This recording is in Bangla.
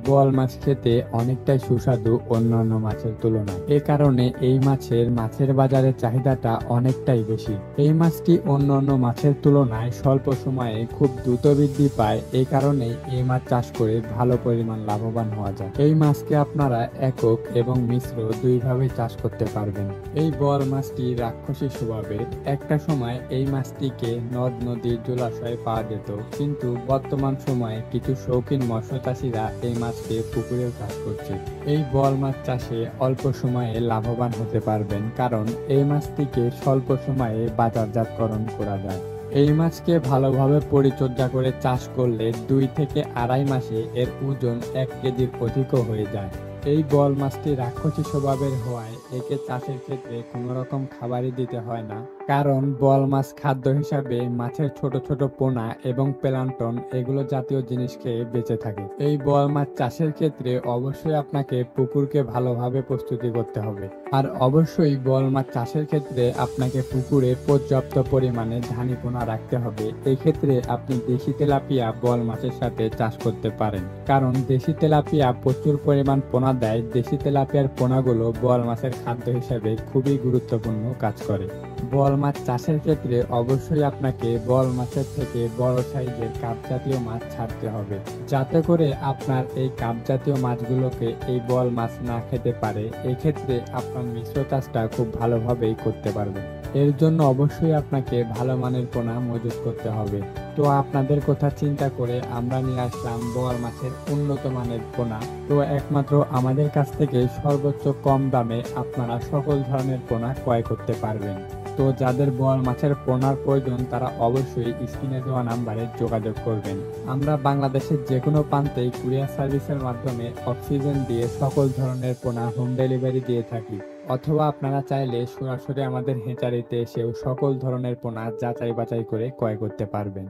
বোয়াল মাছ খেতে অনেকটাই সুস্বাদু অন্যান্য মাছের তুলনায়। এ কারণে এই মাছের বাজারে চাহিদাটা অনেকটাই বেশি। এই মাছটি অন্যান্য মাছের তুলনায় স্বল্প সময়ে খুব দ্রুত বৃদ্ধি পায়। এই কারণে এই মাছ চাষ করে ভালো পরিমাণ লাভবান হওয়া যায়। এই মাছকে আপনারা একক এবং মিশ্র দুইভাবে চাষ করতে পারবেন। এই বোয়াল মাছটি রাক্ষসী স্বভাবের। একটা সময় এই মাছটিকে নদ নদী জলাশয়ে পাওয়া যেত, কিন্তু বর্তমান সময়ে কিছু শৌখিন মৎস্য চাষীরা এই মাছকে পুকুরেও চাষ করছে। এই বোয়াল মাছ চাষে অল্প সময়ে লাভবান হতে পারবেন, কারণ এই মাছটিকে স্বল্প সময়ে বাজারজাতকরণ করা যায়। এই মাছকে ভালোভাবে পরিচর্যা করে চাষ করলে 2 থেকে 2.5 মাসে এর ওজন 1 কেজির অধিকও হয়ে যায়। এই বোয়াল মাছটি রাক্ষসী স্বভাবের হওয়ায় একে চাষের ক্ষেত্রে কোনো রকম খাবারই দিতে হয় না, কারণ বোয়াল মাছ খাদ্য হিসাবে মাছের ছোট ছোট পোনা এবং প্লাঙ্কটন এগুলো জাতীয় জিনিস খেয়ে বেঁচে থাকে। এই বোয়াল মাছ চাষের ক্ষেত্রে অবশ্যই আপনাকে পুকুরকে ভালোভাবে প্রস্তুতি করতে হবে। আর অবশ্যই বোয়াল মাছ চাষের ক্ষেত্রে আপনাকে পুকুরে পর্যাপ্ত পরিমাণে ধানি পোনা রাখতে হবে। এই ক্ষেত্রে আপনি দেশি তেলাপিয়া বোয়াল মাছের সাথে চাষ করতে পারেন, কারণ দেশি তেলাপিয়া প্রচুর পরিমাণ পোনা দেয়। দেশি তেলাপিয়ার পোনাগুলো বোয়াল মাছের খাদ্য হিসেবে খুবই গুরুত্বপূর্ণ কাজ করে। বোয়াল মাছ চাষের ক্ষেত্রে অবশ্যই আপনাকে বোয়াল মাছের থেকে বড় সাইজের কাপ জাতীয় মাছ ছাড়তে হবে, যাতে করে আপনার এই কাপ জাতীয় মাছগুলোকে এই বোয়াল মাছ না খেতে পারে। এক্ষেত্রে আপনার মিশ্র চাষটা খুব ভালোভাবেই করতে পারবেন। এর জন্য অবশ্যই আপনাকে ভালো মানের পোনা মজুত করতে হবে। তো আপনাদের কথা চিন্তা করে আমরা নিয়ে আসলাম বোয়াল মাছের উন্নত মানের পোনা। তো একমাত্র আমাদের কাছ থেকে সর্বোচ্চ কম দামে আপনারা সকল ধরনের পোনা ক্রয় করতে পারবেন। তো যাদের বোয়াল মাছের পোনার প্রয়োজন তারা অবশ্যই স্ক্রিনে দেওয়া নাম্বারে যোগাযোগ করবেন। আমরা বাংলাদেশের যে কোনো প্রান্তেই কুরিয়ার সার্ভিসের মাধ্যমে অক্সিজেন দিয়ে সকল ধরনের পোনা হোম ডেলিভারি দিয়ে থাকি, অথবা আপনারা চাইলে সরাসরি আমাদের হ্যাচারিতে এসেও সকল ধরনের পোনা যাচাই বাছাই করে ক্রয় করতে পারবেন।